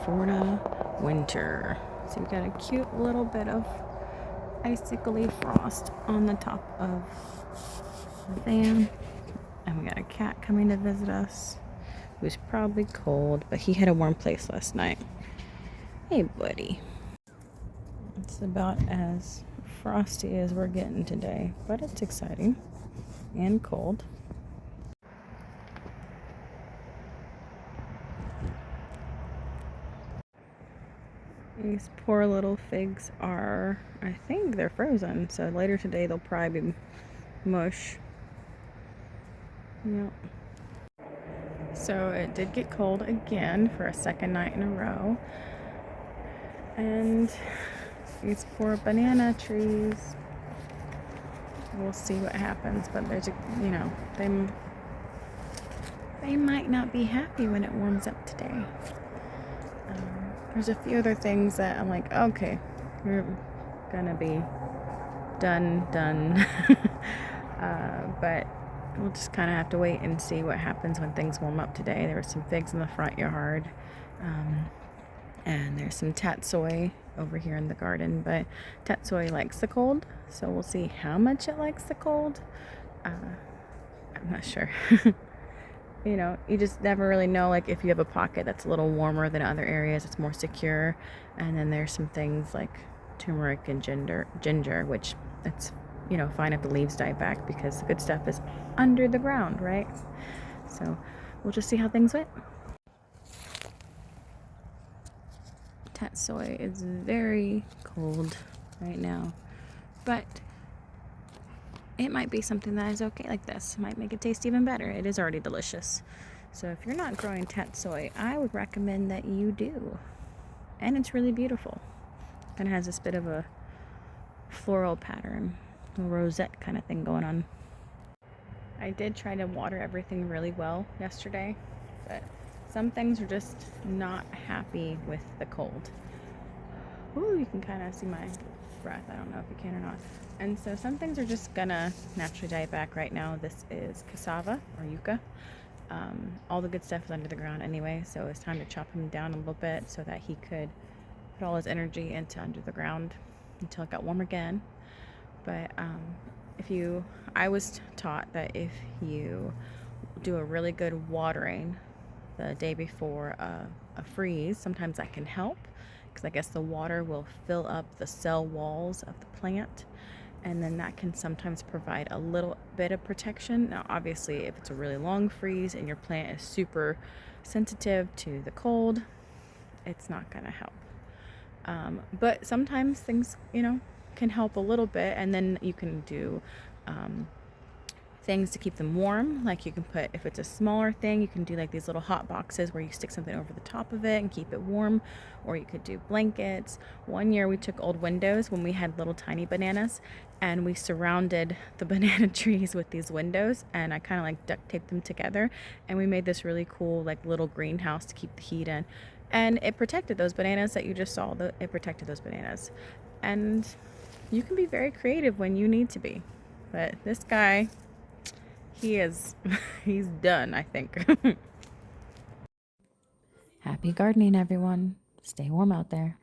Florida winter. So we've got a cute little bit of icicly frost on the top of the van. And we got a cat coming to visit us who's probably cold, but he had a warm place last night. Hey, buddy. It's about as frosty as we're getting today, but it's exciting and cold. These poor little figs are, I think they're frozen, so later today they'll probably be mush. Yep. So it did get cold again for a second night in a row. And these poor banana trees, we'll see what happens, but there's they might not be happy when it warms up today. There's a few other things that I'm like, okay, you're gonna be done. But we'll just kind of have to wait and see what happens when things warm up today. There were some figs in the front yard, and there's some tatsoi over here in the garden, but tatsoi likes the cold, so we'll see how much it likes the cold. I'm not sure. You just never really know. Like, if you have a pocket that's a little warmer than other areas, it's more secure. And then there's some things like turmeric and ginger, which it's fine if the leaves die back, because the good stuff is under the ground, right? So we'll just see how things went. Tatsoi is very cold right now, but it might be something that is okay like this. It might make it taste even better. It is already delicious. So if you're not growing tatsoi, I would recommend that you do. And it's really beautiful. Kind of has this bit of a floral pattern, a rosette kind of thing going on. I did try to water everything really well yesterday, but some things are just not happy with the cold. Ooh, you can kind of see my breath. I don't know if you can or not. And so some things are just gonna naturally die back right now. This is cassava or yucca. All the good stuff is under the ground anyway, so it's time to chop him down a little bit so that he could put all his energy into under the ground until it got warm again. But I was taught that if you do a really good watering the day before a freeze, sometimes that can help, because I guess the water will fill up the cell walls of the plant, and then that can sometimes provide a little bit of protection. Now, obviously, if it's a really long freeze and your plant is super sensitive to the cold, it's not going to help. But sometimes things, can help a little bit, and then you can do things to keep them warm. Like, you can put, if it's a smaller thing, you can do like these little hot boxes where you stick something over the top of it and keep it warm, or you could do blankets. One year we took old windows when we had little tiny bananas, and we surrounded the banana trees with these windows, and I kind of like duct taped them together, and we made this really cool like little greenhouse to keep the heat in, and it protected those bananas that you just saw. It protected those bananas. And you can be very creative when you need to be, but this guy, he's done, I think. Happy gardening, everyone. Stay warm out there.